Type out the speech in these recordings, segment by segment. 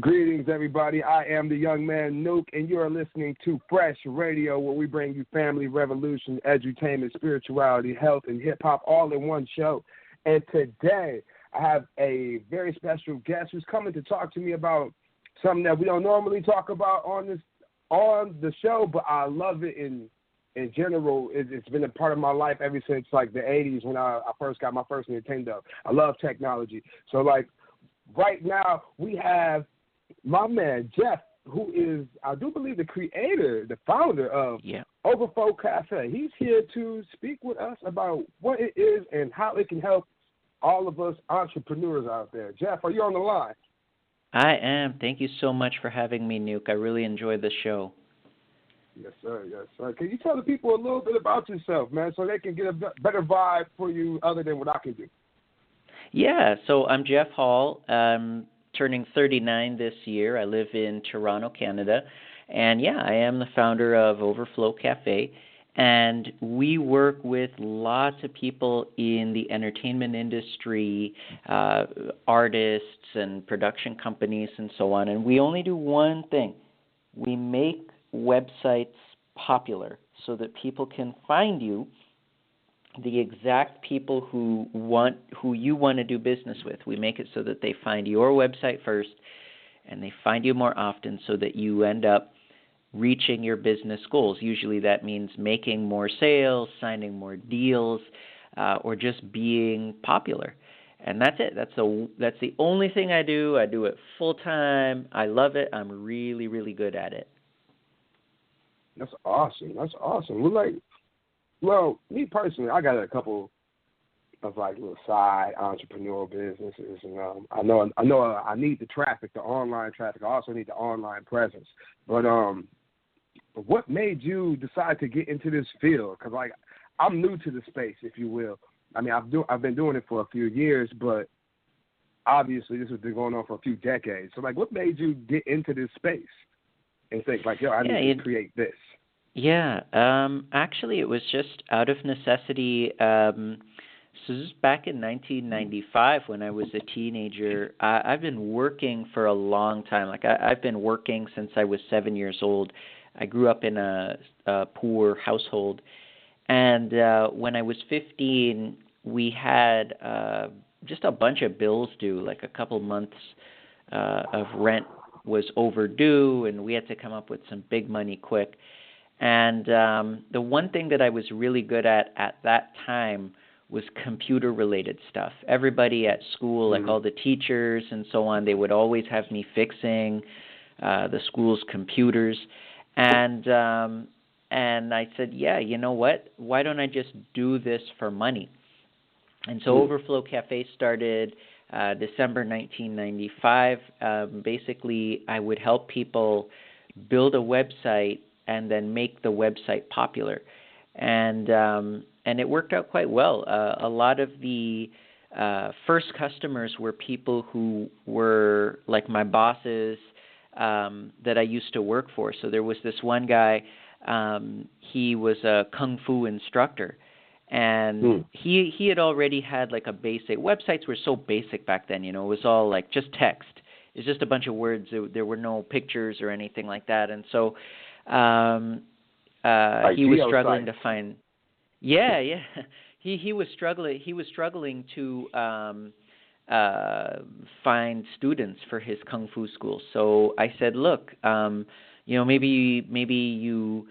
Greetings, everybody. I am the young man Nuke, and you are listening to FRESHH Radio, where we bring you family, revolution, edutainment, spirituality, health, and hip-hop all in one show. And today, I have a very special guest who's coming to talk to me about something that we don't normally talk about on the show, but I love it in general. It's been a part of my life ever since, like, the 80s when I first got my first Nintendo. I love technology. So, like, right now, we have my man, Jeff, who is, I do believe, the creator, the founder of Overflow Cafe. He's here to speak with us about what it is and how it can help all of us entrepreneurs out there. Jeff, are you on the line? I am. Thank you so much for having me, Nuke. I really enjoy the show. Yes, sir. Yes, sir. Can you tell the people a little bit about yourself, man, so they can get a better vibe for you other than what I can do? Yeah, so I'm Jeff Hall. Turning 39 this year. I live in Toronto, Canada. And yeah, I am the founder of Overflow Cafe. And we work with lots of people in the entertainment industry, artists and production companies and so on. And we only do one thing. We make websites popular so that people can find you, the exact people who you want to do business with. We make it so that they find your website first and they find you more often so that you end up reaching your business goals. Usually that means making more sales, signing more deals, or just being popular. And that's it. That's the only thing I do. I do it full time. I love it. I'm really, really good at it. That's awesome. That's awesome. Well, me personally, I got a couple of like little side entrepreneurial businesses, and I know I need the traffic, the online traffic. I also need the online presence. But what made you decide to get into this field? Because like I'm new to the space, if you will. I mean, I've been doing it for a few years, but obviously this has been going on for a few decades. So like, what made you get into this space and think like, yo, I need to create this? Yeah, actually it was just out of necessity. So this is back in 1995 when I was a teenager. I've been working for a long time. Like I've been working since I was 7 years old. I grew up in a poor household. And when I was 15, we had just a bunch of bills due, like a couple months of rent was overdue, and we had to come up with some big money quick. And the one thing that I was really good at that time was computer-related stuff. Everybody at school, like all the teachers and so on, they would always have me fixing the school's computers. And I said, yeah, you know what? Why don't I just do this for money? And so Overflow Cafe started December 1995. Basically, I would help people build a website and then make the website popular. And it worked out quite well. A lot of the first customers were people who were like my bosses that I used to work for. So there was this one guy, he was a Kung Fu instructor. And he had already had like a basic, websites were so basic back then, it was all like just text. It's just a bunch of words. There were no pictures or anything like that. And so he was struggling to find. Yeah. He was struggling to find students for his kung fu school. So I said, look, maybe you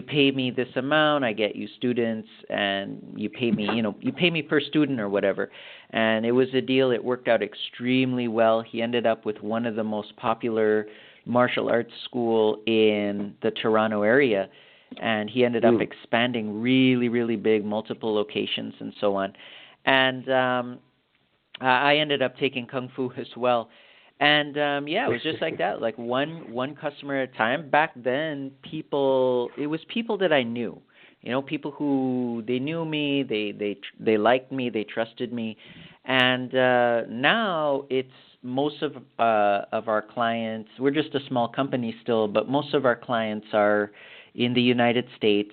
pay me this amount, I get you students, and you pay me per student or whatever. And it was a deal. It worked out extremely well. He ended up with one of the most popular martial arts school in the Toronto area, and he ended up expanding really, really big, multiple locations and so on. And I ended up taking Kung Fu as well. And it was just like that, like one customer at a time. Back then, it was people that I knew, people who they knew me, they liked me, they trusted me. And now it's most of our clients. We're just a small company still, but most of our clients are in the United States.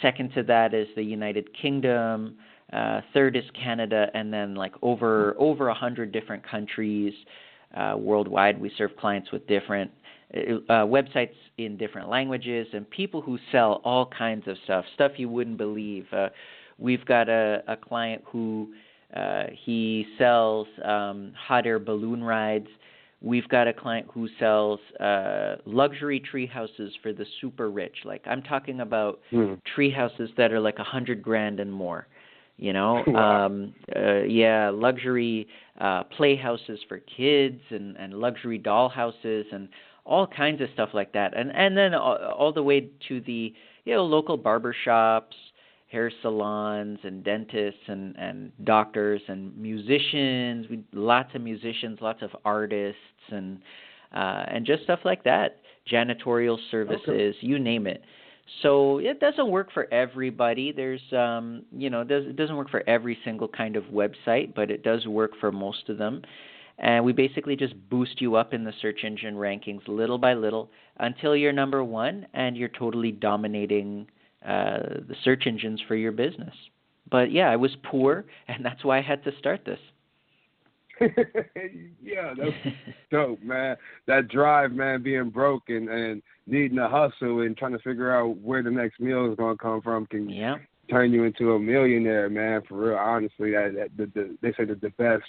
Second to that is the United Kingdom. Third is Canada, and then like over 100 different countries. worldwide. We serve clients with different websites in different languages and people who sell all kinds of stuff you wouldn't believe. We've got a client who he sells hot air balloon rides. We've got a client who sells luxury tree houses for the super rich. Like, I'm talking about tree houses that are like $100,000 and more. You know, Wow. luxury playhouses for kids and luxury doll houses and all kinds of stuff like that. And then all the way to the, local barber shops, hair salons and dentists and doctors and musicians. Lots of musicians, lots of artists and just stuff like that. Janitorial services, you name it. So it doesn't work for everybody. There's, it doesn't work for every single kind of website, but it does work for most of them. And we basically just boost you up in the search engine rankings little by little until you're number one and you're totally dominating the search engines for your business. But yeah, I was poor, and that's why I had to start this. Yeah, that's dope, man. That drive, man, being broke and needing to hustle and trying to figure out where the next meal is going to come from can turn you into a millionaire, man, for real. Honestly, they say that the best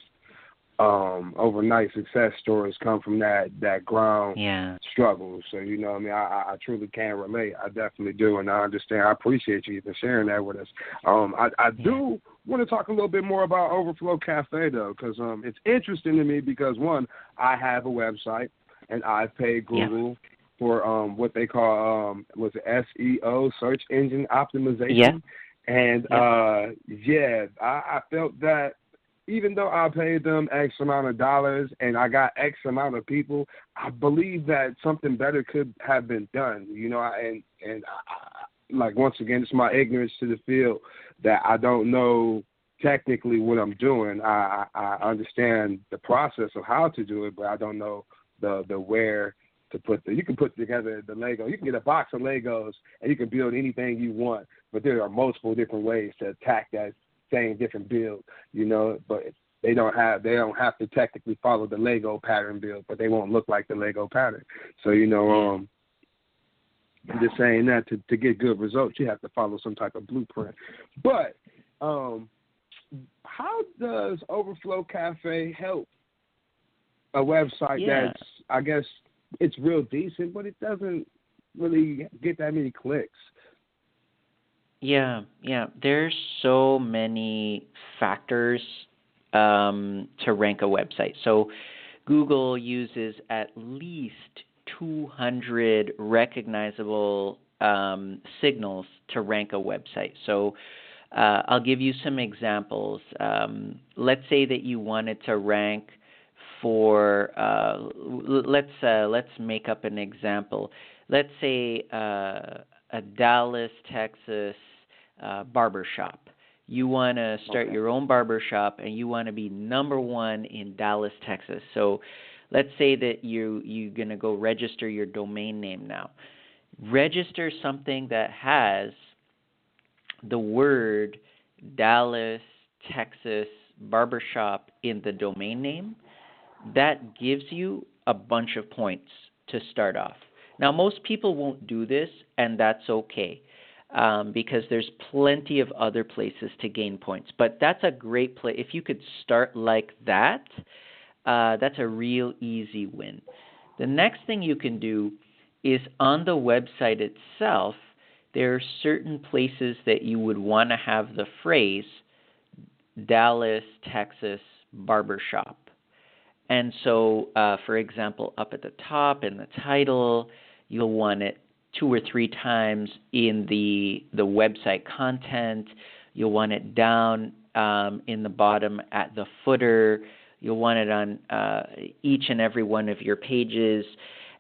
overnight success stories come from that ground struggle. So, I truly can relate. I definitely do, and I understand. I appreciate you even sharing that with us. I do want to talk a little bit more about Overflow Cafe, though, because it's interesting to me because, one, I have a website, and I've paid Google for what they call, SEO, search engine optimization. And, I felt that even though I paid them X amount of dollars and I got X amount of people, I believe that something better could have been done, like, once again, it's my ignorance to the field that I don't know technically what I'm doing. I understand the process of how to do it, but I don't know the where to put you can put together the Lego. You can get a box of Legos and you can build anything you want, but there are multiple different ways to attack that same different build, but they don't have to technically follow the Lego pattern build, but they won't look like the Lego pattern. So, I'm just saying that to get good results, you have to follow some type of blueprint. But how does Overflow Cafe help a website that's, I guess, it's real decent, but it doesn't really get that many clicks? Yeah. There's so many factors to rank a website. So Google uses at least 200 recognizable signals to rank a website. So I'll give you some examples. Let's say that you wanted to rank for let's make up an example. Let's say a Dallas, Texas barbershop. You want to start your own barbershop and you want to be number one in Dallas, Texas. So let's say that you're going to go register your domain name now. Register something that has the word Dallas, Texas barbershop in the domain name. That gives you a bunch of points to start off. Now, most people won't do this, and that's okay, because there's plenty of other places to gain points. But that's a great place. If you could start like that, that's a real easy win. The next thing you can do is on the website itself, there are certain places that you would want to have the phrase Dallas, Texas barbershop. And so, for example, up at the top in the title, you'll want it 2 or 3 times in the website content. You'll want it down in the bottom at the footer. You'll want it on each and every one of your pages.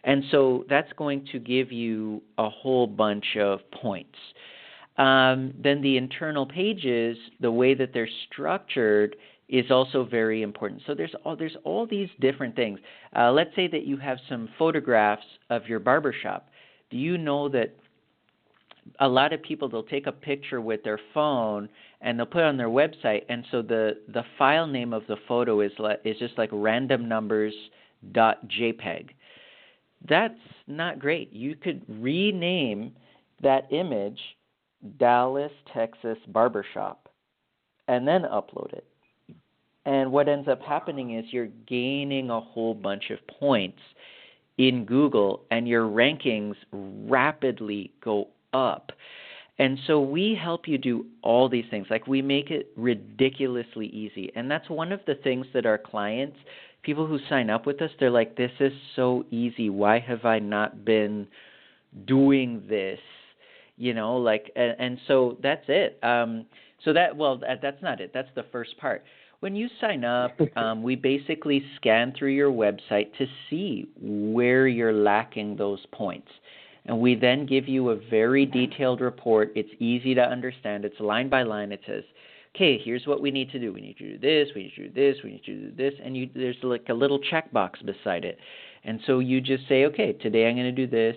And so that's going to give you a whole bunch of points. Then the internal pages, the way that they're structured, is also very important. So there's all these different things. Let's say that you have some photographs of your barbershop. Do you know that a lot of people, they'll take a picture with their phone and they'll put it on their website, and so the file name of the photo is just like random numbers .jpg. That's not great. You could rename that image Dallas, Texas Barbershop and then upload it. And what ends up happening is you're gaining a whole bunch of points in Google, and your rankings rapidly go up. And so we help you do all these things. Like, we make it ridiculously easy. And that's one of the things that our clients, people who sign up with us, they're like, this is so easy. Why have I not been doing this? You know, like, and so that's it. That's not it. That's the first part. When you sign up, we basically scan through your website to see where you're lacking those points. And we then give you a very detailed report. It's easy to understand. It's line by line. It says, okay, here's what we need to do. We need to do this, we need to do this, we need to do this. And there's like a little checkbox beside it. And so you just say, okay, today I'm going to do this.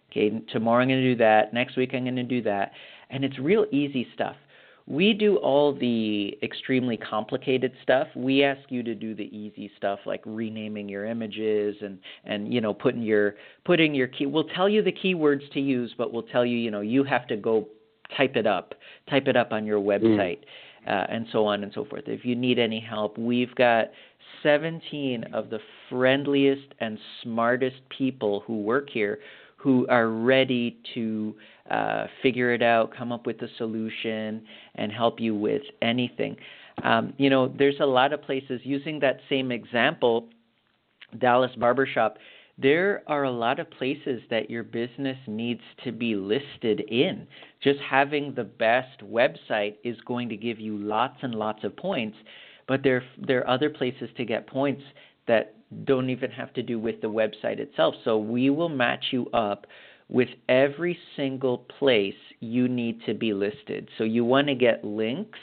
Okay, tomorrow I'm going to do that. Next week I'm going to do that. And it's real easy stuff. We do all the extremely complicated stuff. We ask you to do the easy stuff, like renaming your images and you know, putting your key. We'll tell you the keywords to use, but we'll tell you, you know, you have to go type it up on your website, and so on and so forth. If you need any help, we've got 17 of the friendliest and smartest people who work here who are ready to figure it out, come up with a solution, and help you with anything. You know, there's a lot of places, using that same example, Dallas Barbershop, there are a lot of places that your business needs to be listed in. Just having the best website is going to give you lots and lots of points, but there are other places to get points that don't even have to do with the website itself. So we will match you up with every single place you need to be listed. So you want to get links,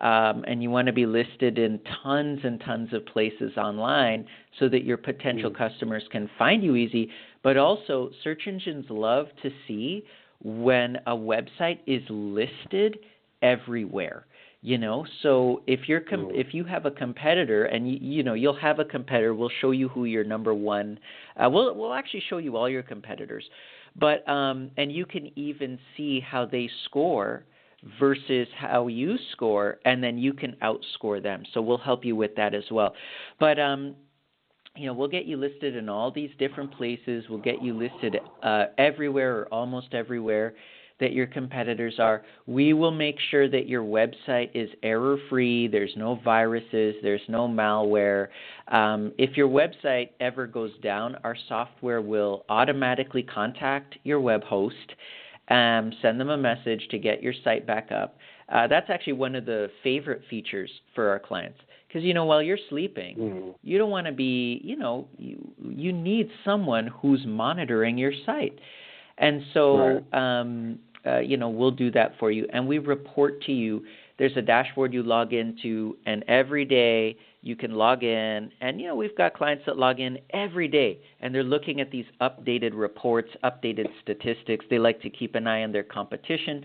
and you want to be listed in tons and tons of places online so that your potential customers can find you easy. But also, search engines love to see when a website is listed everywhere. You know, so if you have a competitor, and you know, you'll have a competitor, we'll show you who your number one. We'll actually show you all your competitors, but and you can even see how they score versus how you score, and then you can outscore them. So we'll help you with that as well. But you know, we'll get you listed in all these different places. We'll get you listed everywhere or almost everywhere that your competitors are. We will make sure that your website is error-free. There's no viruses. There's no malware. If your website ever goes down, our software will automatically contact your web host, send them a message to get your site back up. That's actually one of the favorite features for our clients. Because, you know, while you're sleeping, you don't want to be, you know, you need someone who's monitoring your site. And so, you know, we'll do that for you. And we report to you. There's a dashboard you log into, and every day you can log in. And, you know, we've got clients that log in every day, and they're looking at these updated reports, updated statistics. They like to keep an eye on their competition.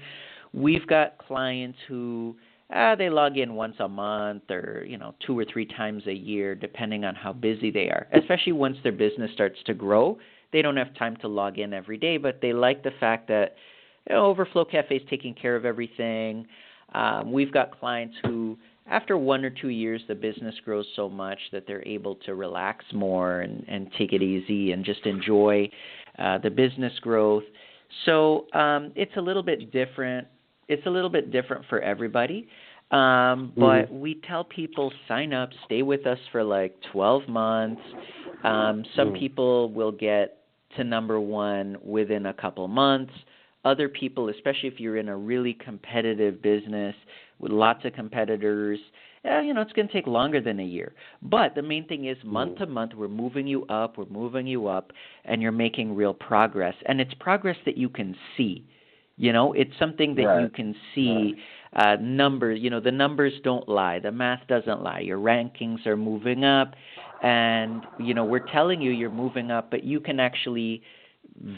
We've got clients who they log in once a month, or, you know, 2 or 3 times a year, depending on how busy they are, especially once their business starts to grow. They don't have time to log in every day, but they like the fact that, you know, Overflow Cafe is taking care of everything. We've got clients who, after 1 or 2 years, the business grows so much that they're able to relax more and take it easy and just enjoy the business growth. So it's a little bit different. It's a little bit different for everybody. But we tell people, sign up, stay with us for like 12 months. Some people will get to number one within a couple months. Other people, especially if you're in a really competitive business with lots of competitors, you know, it's going to take longer than a year. But the main thing is, month to month, we're moving you up, and you're making real progress. And it's progress that you can see. You know, it's something that you can see. Numbers, you know, the numbers don't lie. The math doesn't lie. Your rankings are moving up, and, you know, we're telling you you're moving up, but you can actually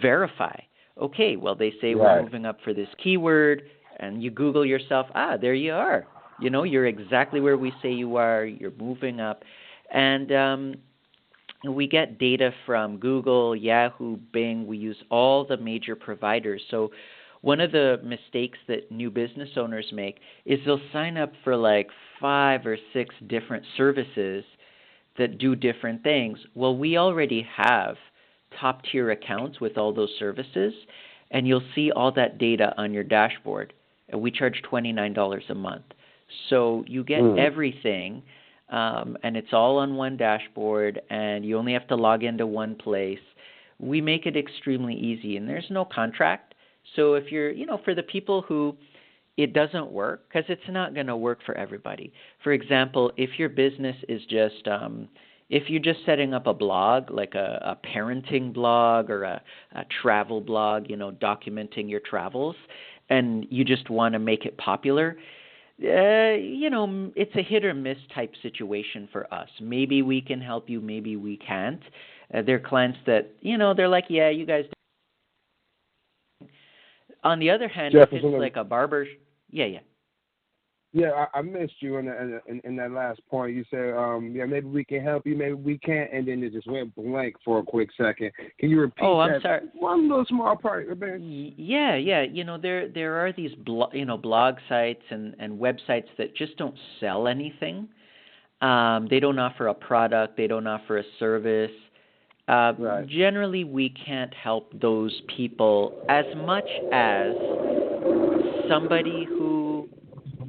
verify. Okay, well, they say we're moving up for this keyword, and you Google yourself, there you are. You know, you're exactly where we say you are. You're moving up. And we get data from Google, Yahoo, Bing. We use all the major providers. So one of the mistakes that new business owners make is they'll sign up for like 5 or 6 different services that do different things. Well, we already have top-tier accounts with all those services, and you'll see all that data on your dashboard. And we charge $29 a month. So you get everything, and it's all on one dashboard, and you only have to log into one place. We make it extremely easy, and there's no contract. So if you're, for the people who it doesn't work, because it's not going to work for everybody. For example, if your business is just, if you're just setting up a blog, like a parenting blog or a travel blog, documenting your travels, and you just want to make it popular, it's a hit or miss type situation for us. Maybe we can help you, maybe we can't. There are clients that, they're like, yeah, you guys. On the other hand, Jefferson, if it's like a barber, yeah. Yeah, I missed you in that last point. You said, maybe we can help you, maybe we can't, and then it just went blank for a quick second. Can you repeat I'm that? sorry. One little small part. Yeah. There are these blog sites and websites that just don't sell anything. They don't offer a product. They don't offer a service. Right. Generally, we can't help those people as much as somebody who,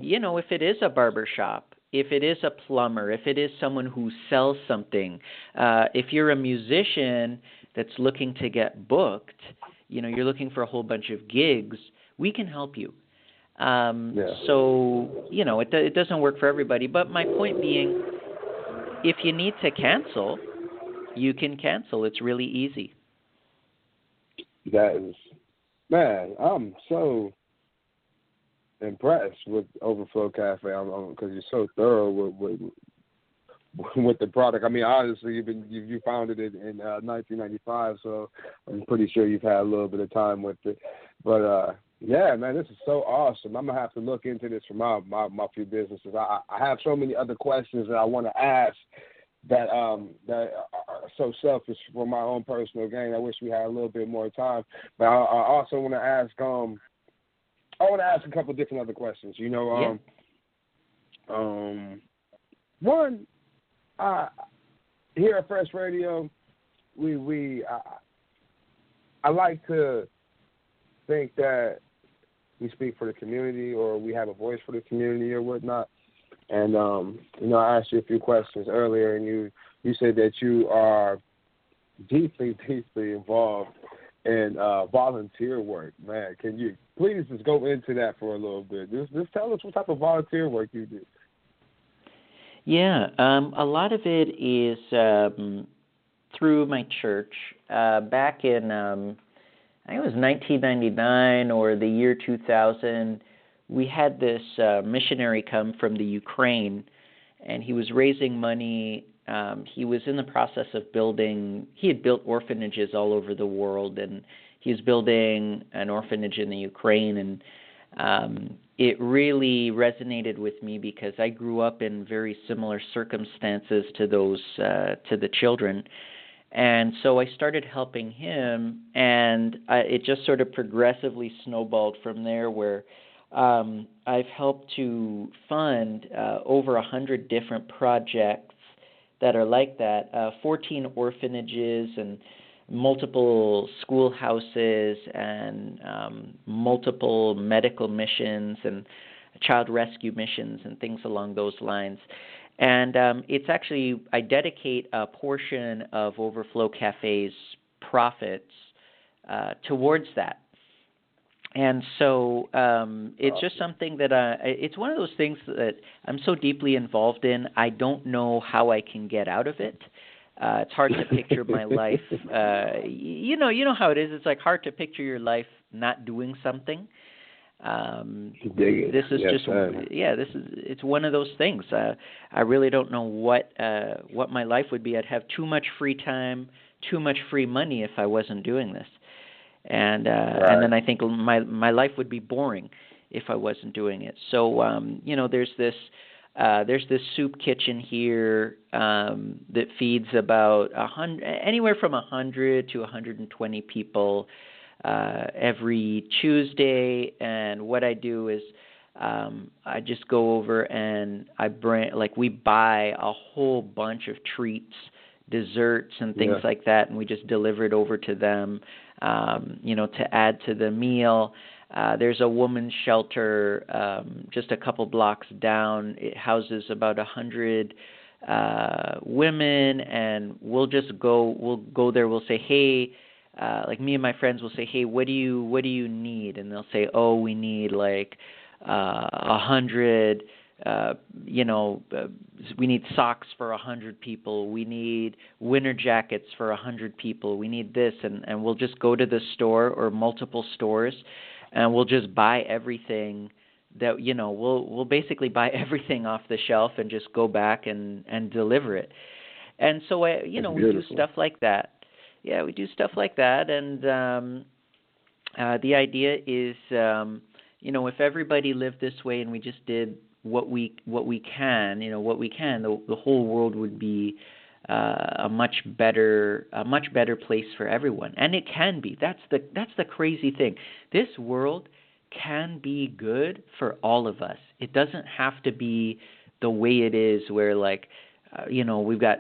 if it is a barber shop, if it is a plumber, if it is someone who sells something, if you're a musician that's looking to get booked, you're looking for a whole bunch of gigs, we can help you. So, it doesn't work for everybody. But my point being, if you need to cancel, you can cancel. It's really easy. That is, man, I'm so impressed with Overflow Cafe because you're so thorough with the product. I mean, honestly, you founded it in 1995, so I'm pretty sure you've had a little bit of time with it. But yeah, man, this is so awesome. I'm gonna have to look into this for my few businesses. I have so many other questions that I want to ask that are so selfish for my own personal gain. I wish we had a little bit more time, but I also want to ask. I want to ask a couple different other questions. One, here at Fresh Radio, I like to think that we speak for the community, or we have a voice for the community, or whatnot. And I asked you a few questions earlier, and you said that you are deeply, deeply involved in volunteer work. Man, can you please just go into that for a little bit? Just tell us what type of volunteer work you do. Yeah, a lot of it is through my church. Back in, I think it was 1999 or the year 2000, we had this missionary come from the Ukraine, and he was raising money. He was in the process of he had built orphanages all over the world, and he was building an orphanage in the Ukraine, and it really resonated with me because I grew up in very similar circumstances to those, to the children. And so I started helping him, and it just sort of progressively snowballed from there, where I've helped to fund over 100 different projects that are like that, 14 orphanages and multiple schoolhouses and multiple medical missions and child rescue missions and things along those lines. And it's actually, I dedicate a portion of Overflow Cafe's profits towards that. And so it's just something that it's one of those things that I'm so deeply involved in, I don't know how I can get out of it. It's hard to picture my life. You know how it is. It's like hard to picture your life not doing something. This is it's one of those things. I really don't know what my life would be. I'd have too much free time, too much free money if I wasn't doing this. And then I think my life would be boring if I wasn't doing it. So there's this There's this soup kitchen here that feeds about anywhere from 100 to 120 people every Tuesday. And what I do is I just go over and we buy a whole bunch of treats, desserts, and things like that, and we just deliver it over to them, to add to the meal. There's a women's shelter just a couple blocks down. It houses about 100 women, and we'll go there. We'll say, hey, like me and my friends will say, hey, what do you need? And they'll say, oh, we need like 100. We need socks for 100 people. We need winter jackets for 100 people. We need this, and we'll just go to the store or multiple stores, and we'll just buy everything that we'll basically buy everything off the shelf and just go back and deliver it. And so we do stuff like that. Yeah, we do stuff like that, and the idea is if everybody lived this way and we just did what we can, the whole world would be a much better place for everyone. And it can be. That's the crazy thing. This world can be good for all of us. It doesn't have to be the way it is, where we've got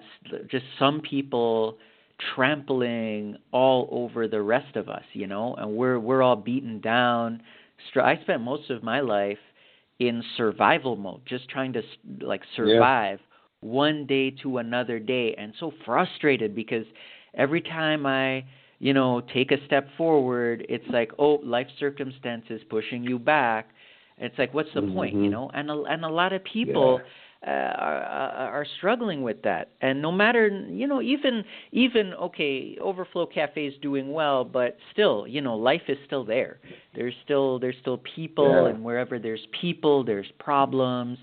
just some people trampling all over the rest of us, and we're all beaten down. I spent most of my life in survival mode, just trying to survive one day to another day, and so frustrated because every time I take a step forward, it's like, oh, life circumstances pushing you back. It's like, what's the point, And a lot of people are struggling with that. And no matter, even okay, Overflow Cafe is doing well, but still, life is still there. There's still people, and wherever there's people, there's problems.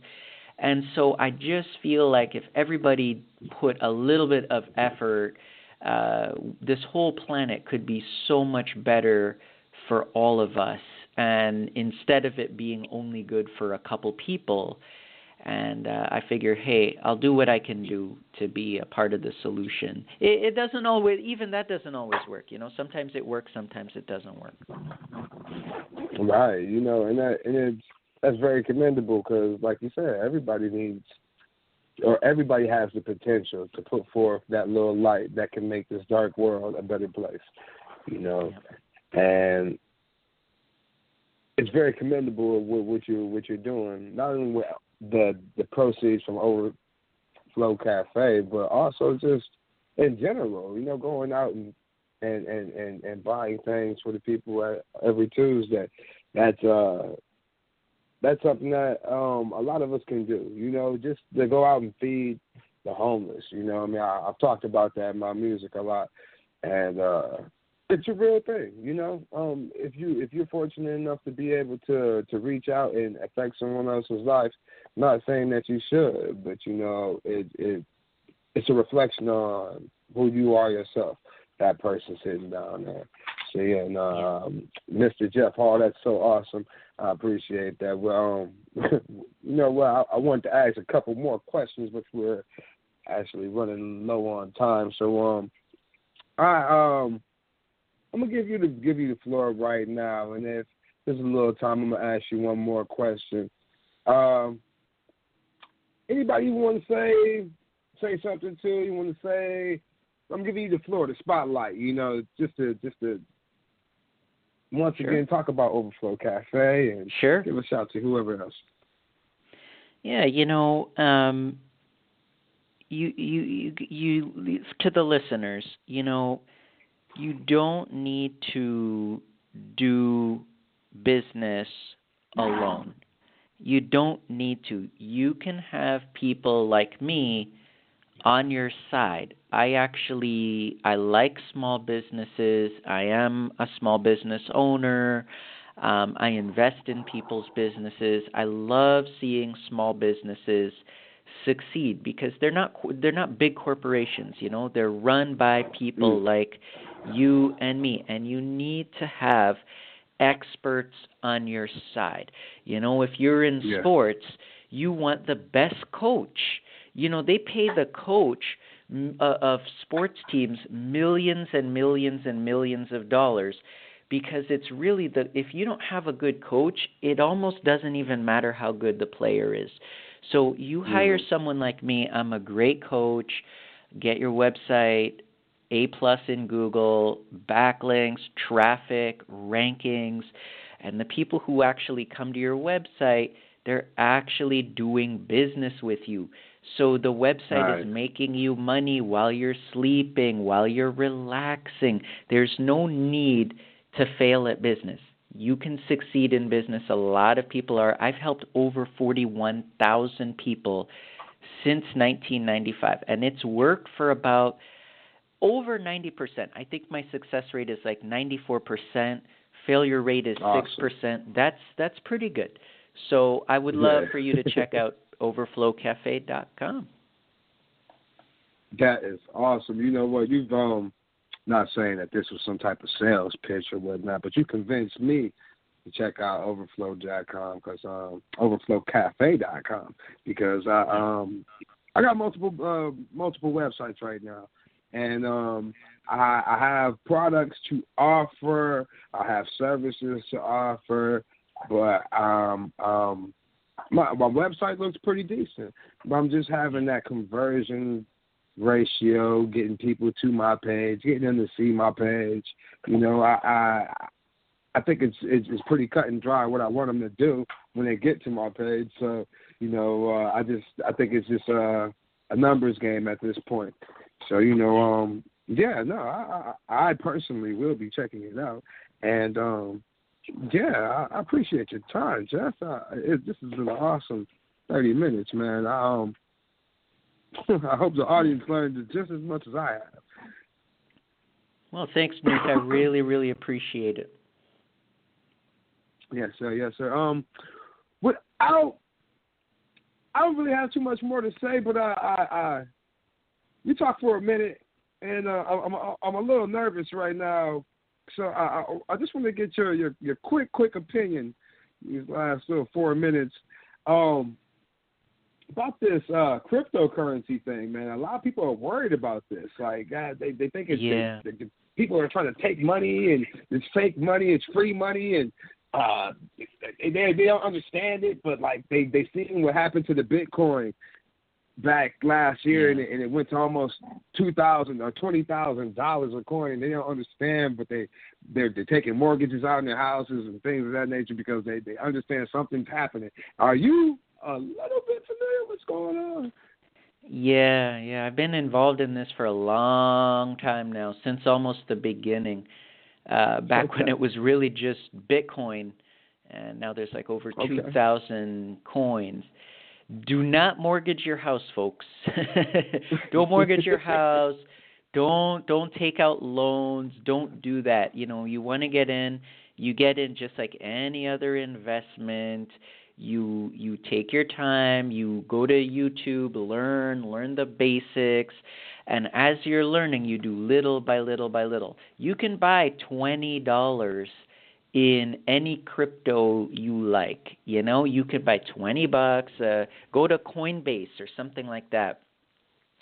And so I just feel like if everybody put a little bit of effort, this whole planet could be so much better for all of us. And instead of it being only good for a couple people, and I figure, hey, I'll do what I can do to be a part of the solution. It doesn't always, even that doesn't always work. Sometimes it works, sometimes it doesn't work. Right, and that's very commendable because, like you said, everybody has the potential to put forth that little light that can make this dark world a better place, and it's very commendable what you're doing, not only with the proceeds from Overflow Cafe, but also just in general, going out and buying things for the people every Tuesday. That's something that a lot of us can do, just to go out and feed the homeless. I've talked about that in my music a lot, and it's a real thing. If you're fortunate enough to be able to reach out and affect someone else's life, not saying that you should, but it's a reflection on who you are yourself. That person sitting down there. So Mr. Jeff Hall, that's so awesome. I appreciate that. Well, I wanted to ask a couple more questions, but we're actually running low on time. So I'm gonna give you the floor right now, and if there's a little time, I'm gonna ask you one more question. Anybody you want to say something to? You want to say? I'm giving you the floor, the spotlight. Just to once again talk about Overflow Cafe and give a shout to whoever else. Yeah, you to the listeners, you don't need to do business alone. You don't need to. You can have people like me on your side. I like small businesses. I am a small business owner. I invest in people's businesses. I love seeing small businesses succeed because they're not big corporations, They're run by people like you and me, and you need to have experts on your side. If you're in sports, You want the best coach. They pay the coach of sports teams millions and millions and millions of dollars, because it's really if you don't have a good coach, it almost doesn't even matter how good the player is. So you hire someone like me. I'm a great coach. Get your website A+ in Google, backlinks, traffic, rankings, and the people who actually come to your website, they're actually doing business with you. So the website is making you money while you're sleeping, while you're relaxing. There's no need to fail at business. You can succeed in business. A lot of people are. I've helped over 41,000 people since 1995, and it's worked for about over 90%. I think my success rate is like 94%. Failure rate is 6%. That's pretty good. So I would love for you to check out overflowcafe.com. That is awesome. You know what? You've not saying that this was some type of sales pitch or whatnot, but you convinced me to check out overflow.com, overflowcafe.com, because I got multiple websites right now, and I have products to offer, I have services to offer, but my website looks pretty decent. But I'm just having that conversion ratio, getting people to my page, getting them to see my page. I think it's pretty cut and dry what I want them to do when they get to my page. So, I think it's just a numbers game at this point. So, I personally will be checking it out. And, I appreciate your time, Jeff. This has been an awesome 30 minutes, man. I hope the audience learned just as much as I have. Well, thanks, Nick. I really, really appreciate it. Yes, sir. Yes, sir. I don't really have too much more to say, but you talk for a minute, and I'm a little nervous right now. So I just want to get your quick opinion these last little 4 minutes about this cryptocurrency thing, man. A lot of people are worried about this. Like, they think it's people are trying to take money, and it's fake money, it's free money, and they don't understand it. But like they seen what happened to the Bitcoin back last year, and it went to almost $2,000 or $20,000 a coin. And they don't understand, but they're taking mortgages out in their houses and things of that nature because they understand something's happening. Are you a little bit familiar with what's going on? Yeah. I've been involved in this for a long time now, since almost the beginning. Back when it was really just Bitcoin, and now there's like over 2,000 coins. Do not mortgage your house, folks. Don't mortgage your house. Don't take out loans. Don't do that. You want to get in. You get in just like any other investment. You take your time. You go to YouTube, learn the basics. And as you're learning, you do little by little by little. You can buy $20 in any crypto you like. You could buy $20, go to Coinbase or something like that,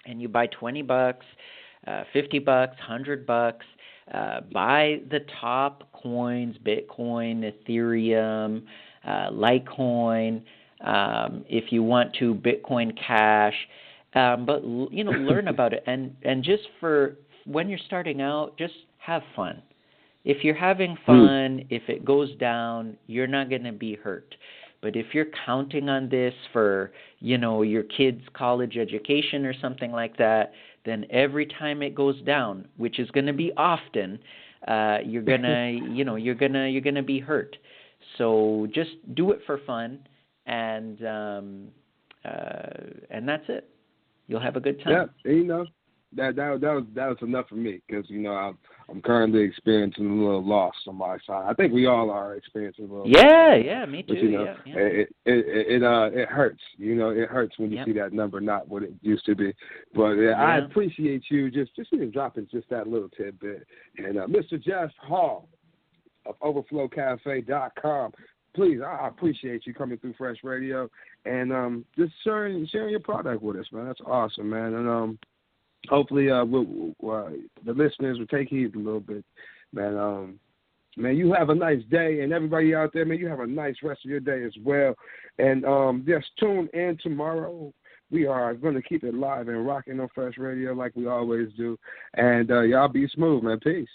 and you buy $20, $50, $100, buy the top coins, Bitcoin, Ethereum, Litecoin, if you want to, Bitcoin Cash, but learn about it, and just for when you're starting out, just have fun. If you're having fun, if it goes down, you're not going to be hurt. But if you're counting on this for, your kid's college education or something like that, then every time it goes down, which is going to be often, you're gonna be hurt. So just do it for fun, and that's it. You'll have a good time. Yeah, that was enough for me, because I'm currently experiencing a little loss on my side. I think we all are experiencing a little loss. Yeah, me too. But, it hurts. It hurts when you see that number not what it used to be. But I appreciate you just even dropping just that little tidbit. And Mr. Jeff Hall of overflowcafe.com, please, I appreciate you coming through Fresh Radio and just sharing your product with us, man. That's awesome, man. And hopefully the listeners will take heed a little bit, man. Man, you have a nice day, and everybody out there, man, you have a nice rest of your day as well. And just tune in tomorrow. We are going to keep it live and rocking on Fresh Radio like we always do. And y'all be smooth, man. Peace.